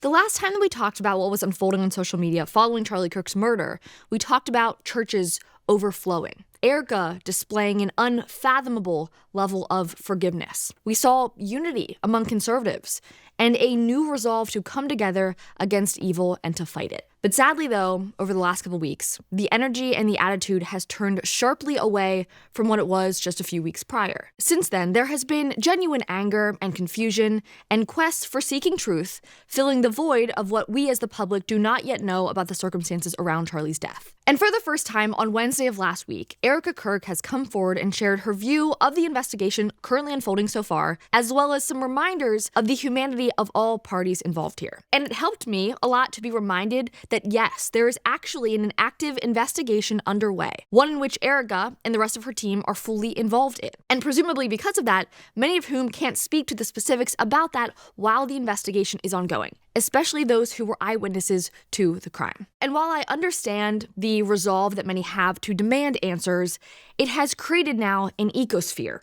The last time that we talked about what was unfolding on social media following Charlie Kirk's murder, we talked about churches overflowing. Erika displaying an unfathomable level of forgiveness. We saw unity among conservatives and a new resolve to come together against evil and to fight it. But sadly, though, over the last couple weeks, the energy and the attitude has turned sharply away from what it was just a few weeks prior. Since then, there has been genuine anger and confusion and quests for seeking truth, filling the void of what we as the public do not yet know about the circumstances around Charlie's death. And for the first time on Wednesday of last week, Erika Kirk has come forward and shared her view of the investigation currently unfolding so far, as well as some reminders of the humanity of all parties involved here. And it helped me a lot to be reminded that yes, there is actually an active investigation underway, one in which Erika and the rest of her team are fully involved in. And presumably because of that, many of whom can't speak to the specifics about that while the investigation is ongoing, especially those who were eyewitnesses to the crime. And while I understand the resolve that many have to demand answers, it has created now an ecosphere,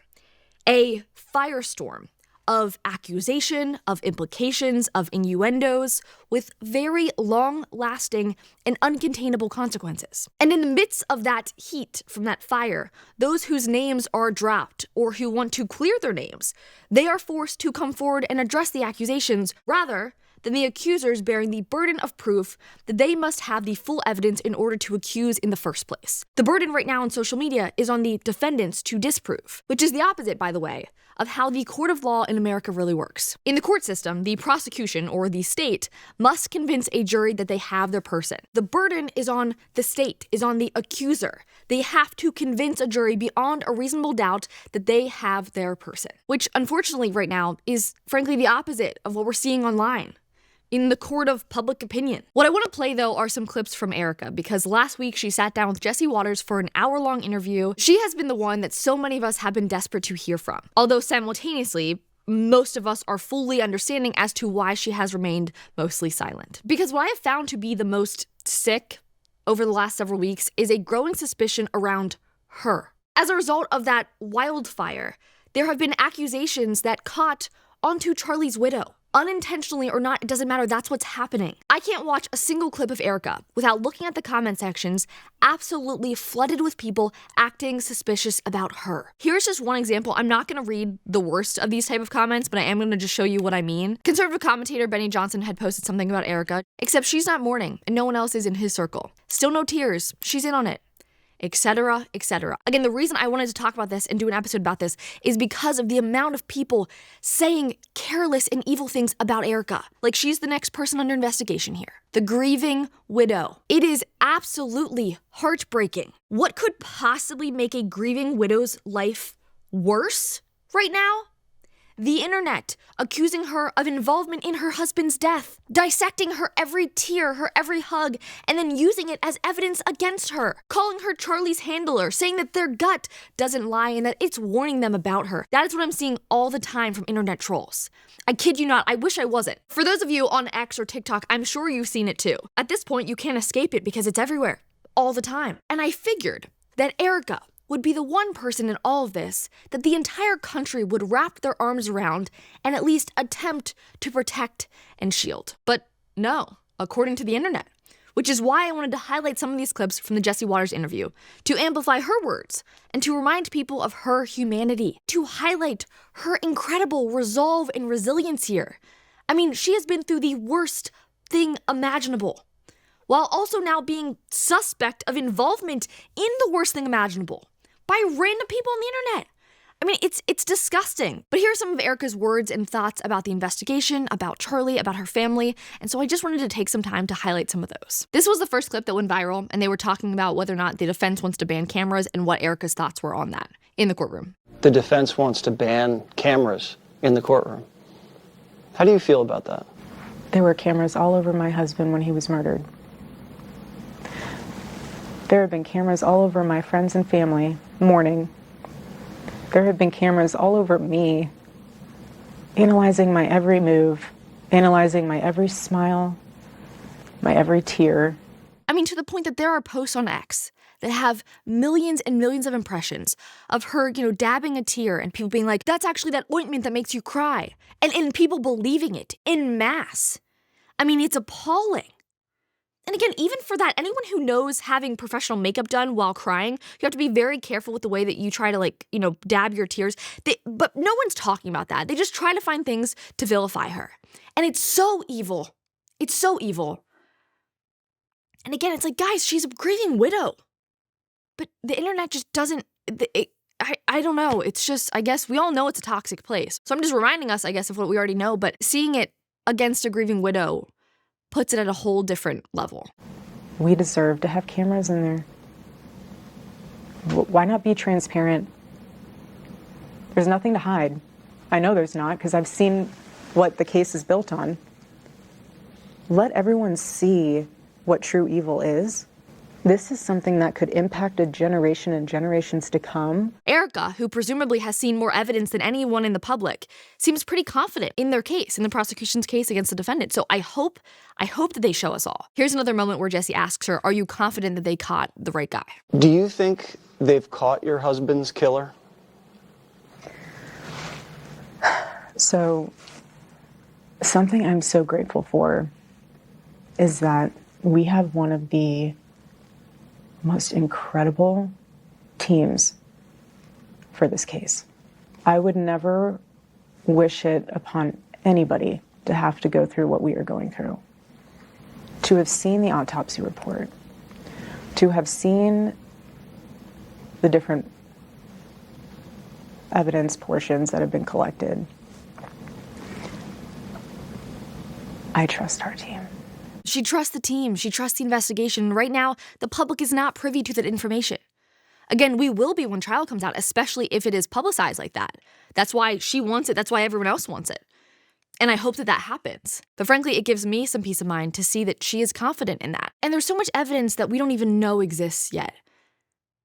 a firestorm of accusation, of implications, of innuendos, with very long-lasting and uncontainable consequences. And in the midst of that heat from that fire, those whose names are dropped or who want to clear their names, they are forced to come forward and address the accusations rather than the accusers bearing the burden of proof that they must have the full evidence in order to accuse in the first place. The burden right now on social media is on the defendants to disprove, which is the opposite, by the way, of how the court of law in America really works. In the court system, the prosecution, or the state, must convince a jury that they have their person. The burden is on the state, is on the accuser. They have to convince a jury beyond a reasonable doubt that they have their person, which unfortunately right now is frankly the opposite of what we're seeing online in the court of public opinion. What I want to play, though, are some clips from Erika, because last week she sat down with Jesse Waters for an hour-long interview. She has been the one that so many of us have been desperate to hear from, although simultaneously, most of us are fully understanding as to why she has remained mostly silent. Because what I have found to be the most sick over the last several weeks is a growing suspicion around her. As a result of that wildfire, there have been accusations that caught onto Charlie's widow. Unintentionally or not, it doesn't matter, that's what's happening. I can't watch a single clip of Erika without looking at the comment sections absolutely flooded with people acting suspicious about her. Here's just one example. I'm not going to read the worst of these type of comments, but I am going to just show you what I mean. Conservative commentator Benny Johnson had posted something about Erika, except she's not mourning and no one else is in his circle. Still no tears. She's in on it. Etc., etc. Again, the reason I wanted to talk about this and do an episode about this is because of the amount of people saying careless and evil things about Erika. Like she's the next person under investigation here. The grieving widow. It is absolutely heartbreaking. What could possibly make a grieving widow's life worse right now? The internet, accusing her of involvement in her husband's death, dissecting her every tear, her every hug, and then using it as evidence against her, calling her Charlie's handler, saying that their gut doesn't lie and that it's warning them about her. That is what I'm seeing all the time from internet trolls. I kid you not, I wish I wasn't. For those of you on X or TikTok, I'm sure you've seen it too. At this point, you can't escape it because it's everywhere, all the time. And I figured that Erika would be the one person in all of this that the entire country would wrap their arms around and at least attempt to protect and shield. But no, according to the internet, which is why I wanted to highlight some of these clips from the Jesse Waters interview, to amplify her words and to remind people of her humanity, to highlight her incredible resolve and resilience here. I mean, she has been through the worst thing imaginable, while also now being suspect of involvement in the worst thing imaginable by random people on the internet. I mean, it's disgusting. But here are some of Erika's words and thoughts about the investigation, about Charlie, about her family, and so I just wanted to take some time to highlight some of those. This was the first clip that went viral, and they were talking about whether or not the defense wants to ban cameras and what Erika's thoughts were on that in the courtroom. The defense wants to ban cameras in the courtroom. How do you feel about that? There were cameras all over my husband when he was murdered. There have been cameras all over my friends and family mourning. There have been cameras all over me, analyzing my every move, analyzing my every smile, my every tear. I mean, to the point that there are posts on X that have millions and millions of impressions of her, dabbing a tear and people being like, that's actually that ointment that makes you cry. And people believing it en masse. I mean, it's appalling. And again, even for that, anyone who knows having professional makeup done while crying, you have to be very careful with the way that you try to, like, you know, dab your tears. But no one's talking about that. They just try to find things to vilify her. And it's so evil. It's so evil. And again, it's like, guys, she's a grieving widow. But the internet just doesn't, I don't know. It's just, I guess we all know it's a toxic place. So I'm just reminding us, I guess, of what we already know. But seeing it against a grieving widow puts it at a whole different level. We deserve to have cameras in there. Why not be transparent? There's nothing to hide. I know there's not, because I've seen what the case is built on. Let everyone see what true evil is. This is something that could impact a generation and generations to come. Erika, who presumably has seen more evidence than anyone in the public, seems pretty confident in their case, in the prosecution's case against the defendant. So I hope that they show us all. Here's another moment where Jesse asks her, are you confident that they caught the right guy? Do you think they've caught your husband's killer? So, something I'm so grateful for is that we have one of the most incredible teams for this case. I would never wish it upon anybody to have to go through what we are going through. To have seen the autopsy report, to have seen the different evidence portions that have been collected. I trust our team. She trusts the team. She trusts the investigation. Right now, the public is not privy to that information. Again, we will be when trial comes out, especially if it is publicized like that. That's why she wants it. That's why everyone else wants it. And I hope that that happens. But frankly, it gives me some peace of mind to see that she is confident in that. And there's so much evidence that we don't even know exists yet.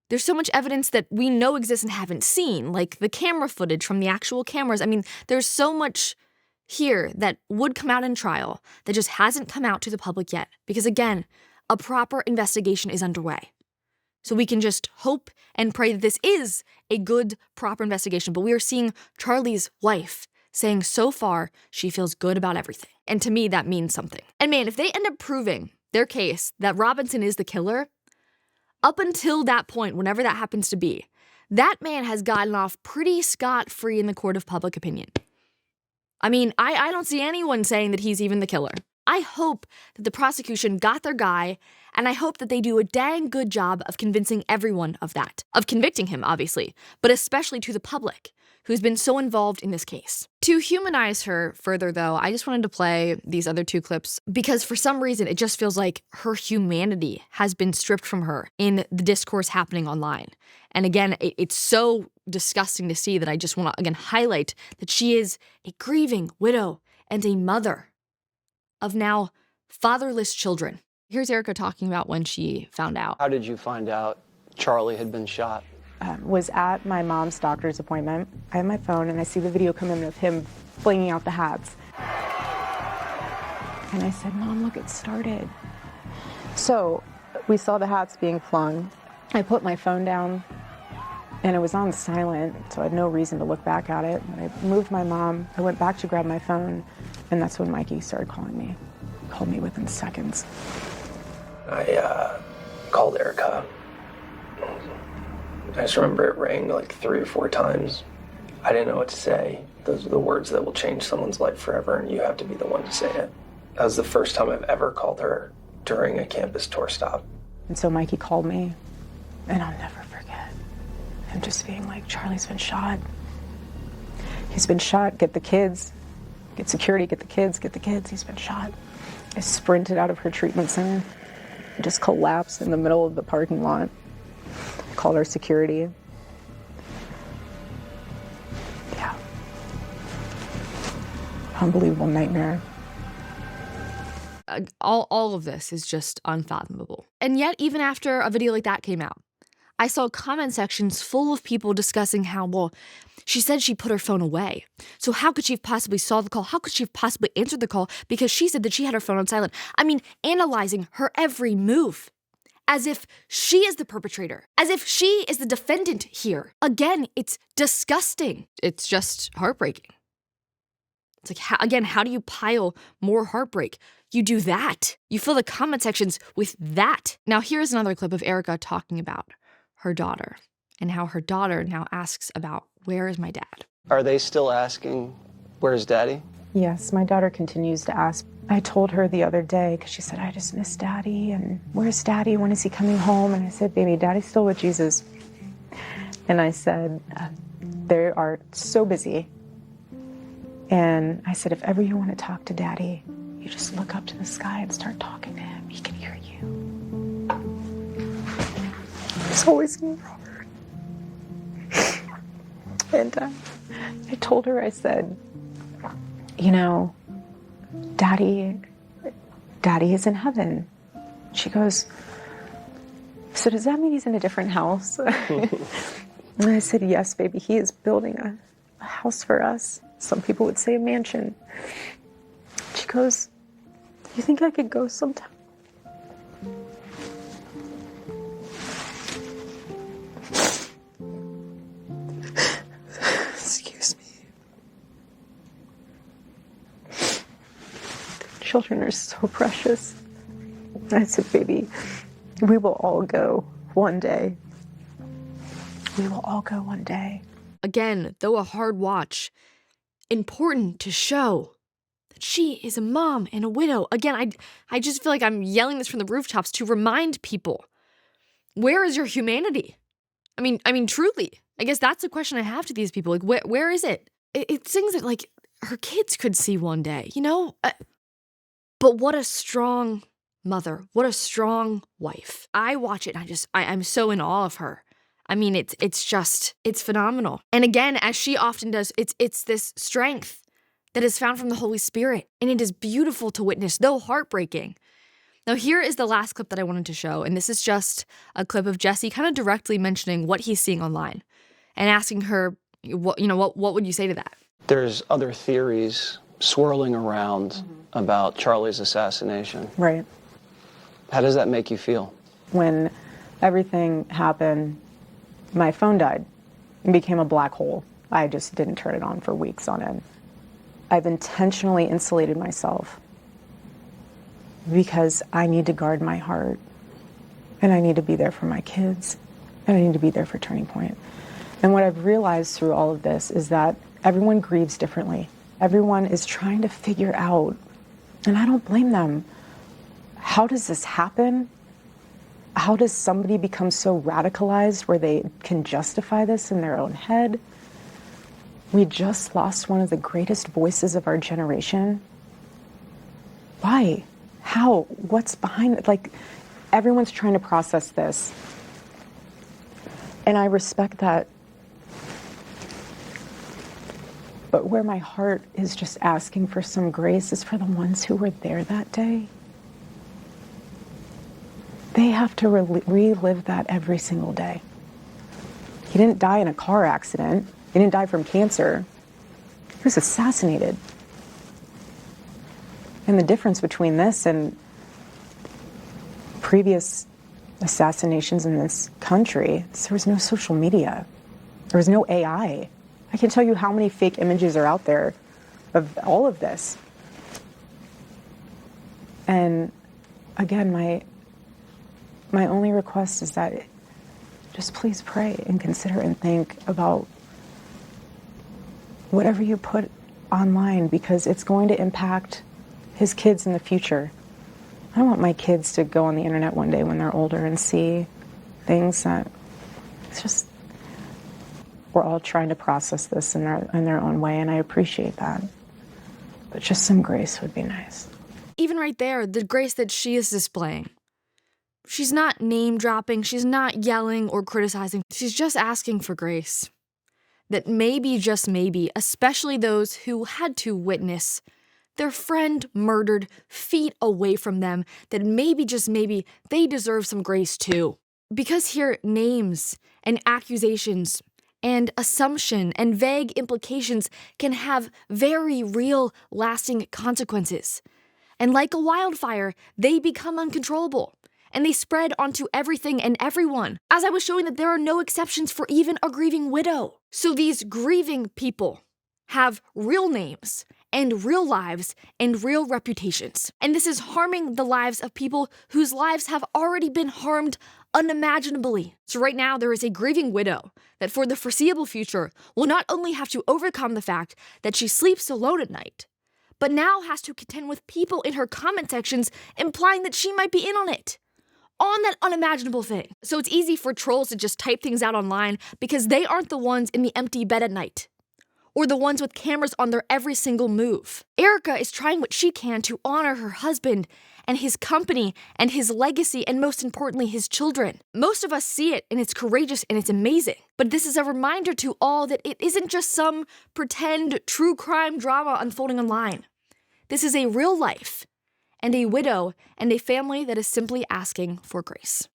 There's so much evidence that we know exists and haven't seen, like the camera footage from the actual cameras. I mean, there's so much here that would come out in trial that just hasn't come out to the public yet. Because again, a proper investigation is underway. So we can just hope and pray that this is a good, proper investigation. But we are seeing Charlie's wife saying so far she feels good about everything. And to me, that means something. And man, if they end up proving their case that Robinson is the killer, up until that point, whenever that happens to be, that man has gotten off pretty scot-free in the court of public opinion. I mean, I don't see anyone saying that he's even the killer. I hope that the prosecution got their guy, and I hope that they do a dang good job of convincing everyone of that. Of convicting him, obviously, but especially to the public, who's been so involved in this case. To humanize her further, though, I just wanted to play these other two clips because for some reason it just feels like her humanity has been stripped from her in the discourse happening online. And again, it's so disgusting to see that I just want to, again, highlight that she is a grieving widow and a mother of now fatherless children. Here's Erika talking about when she found out. How did you find out Charlie had been shot? Was at my mom's doctor's appointment. I have my phone and I see the video come in of him flinging out the hats. And I said, Mom, look, it started. So we saw the hats being flung. I put my phone down and it was on silent, so I had no reason to look back at it. And I moved my mom. I went back to grab my phone, and that's when Mikey started calling me. He called me within seconds. I called Erika. I just remember it rang like 3 or 4 times. I didn't know what to say. Those are the words that will change someone's life forever, and you have to be the one to say it. That was the first time I've ever called her during a campus tour stop. And so Mikey called me, and I'll never forget him just being like, Charlie's been shot. He's been shot. Get the kids. Get security. Get the kids. Get the kids. He's been shot. I sprinted out of her treatment center. I just collapsed in the middle of the parking lot. Called our security. Yeah. Unbelievable nightmare. All of this is just unfathomable. And yet, even after a video like that came out, I saw comment sections full of people discussing how, well, she said she put her phone away. So how could she have possibly saw the call? How could she have possibly answered the call? Because she said that she had her phone on silent. I mean, analyzing her every move. As if she is the perpetrator. As if she is the defendant here. Again, it's disgusting. It's just heartbreaking. It's like, how do you pile more heartbreak? you do that. You fill the comment sections with that. Now, here's another clip of Erika talking about her daughter and how her daughter now asks about, where is my dad? Are they still asking, where's daddy? Yes, my daughter continues to ask. I told her the other day, because she said, I just miss daddy, and where's daddy? When is he coming home? And I said, baby, daddy's still with Jesus. And I said, they are so busy. And I said, if ever you want to talk to daddy, you just look up to the sky and start talking to him. He can hear you. He's always in Robert. And I told her, I said, you know, daddy is in heaven. She goes, so does that mean he's in a different house? And I said, yes, baby, he is building a house for us. Some people would say a mansion. She goes, you think I could go sometime? Excuse me. Children are so precious. I said, baby, we will all go one day. We will all go one day. Again, though a hard watch, important to show that she is a mom and a widow. Again, I just feel like I'm yelling this from the rooftops to remind people, where is your humanity? I mean, truly, I guess that's the question I have to these people. Like, where is it? It's things that, like, her kids could see one day, you know? But what a strong mother. What a strong wife. I watch it and I'm so in awe of her. I mean, it's phenomenal. And again, as she often does, it's this strength that is found from the Holy Spirit. And it is beautiful to witness, though heartbreaking. Now, here is the last clip that I wanted to show. And this is just a clip of Jesse kind of directly mentioning what he's seeing online and asking her, what would you say to that? There's other theories swirling around about Charlie's assassination. Right. How does that make you feel? When everything happened, my phone died and became a black hole. I just didn't turn it on for weeks on end. I've intentionally insulated myself because I need to guard my heart, and I need to be there for my kids, and I need to be there for Turning Point. And what I've realized through all of this is that everyone grieves differently. Everyone is trying to figure out, and I don't blame them, how does this happen? How does somebody become so radicalized where they can justify this in their own head? We just lost one of the greatest voices of our generation. Why? How? What's behind it? Like, everyone's trying to process this. And I respect that. But where my heart is just asking for some grace is for the ones who were there that day. They have to relive that every single day. He didn't die in a car accident. He didn't die from cancer. He was assassinated. And the difference between this and previous assassinations in this country is there was no social media. There was no AI. I can tell you how many fake images are out there of all of this. And again, my only request is that just please pray and consider and think about whatever you put online, because it's going to impact his kids in the future. I don't want my kids to go on the internet one day when they're older and see things that it's just, we're all trying to process this in their own way, and I appreciate that. But just some grace would be nice. Even right there, the grace that she is displaying. She's not name dropping, she's not yelling or criticizing. She's just asking for grace. That maybe, just maybe, especially those who had to witness their friend murdered feet away from them, that maybe, just maybe, they deserve some grace too. Because here, names and accusations and assumption and vague implications can have very real, lasting consequences. And like a wildfire, they become uncontrollable. And they spread onto everything and everyone. As I was showing that there are no exceptions for even a grieving widow. So these grieving people have real names and real lives and real reputations. And this is harming the lives of people whose lives have already been harmed unimaginably. So right now, there is a grieving widow that for the foreseeable future will not only have to overcome the fact that she sleeps alone at night, but now has to contend with people in her comment sections implying that she might be in on it. On that unimaginable thing. So it's easy for trolls to just type things out online because they aren't the ones in the empty bed at night, or the ones with cameras on their every single move. Erika is trying what she can to honor her husband and his company and his legacy and most importantly, his children. Most of us see it and it's courageous and it's amazing. But this is a reminder to all that it isn't just some pretend true crime drama unfolding online. This is a real life and a widow and a family that is simply asking for grace.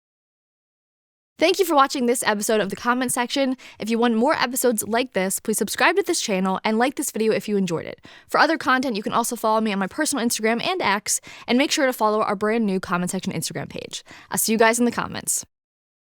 Thank you for watching this episode of The Comment Section. If you want more episodes like this, please subscribe to this channel and like this video if you enjoyed it. For other content, you can also follow me on my personal Instagram and X, and make sure to follow our brand new Comment Section Instagram page. I'll see you guys in the comments.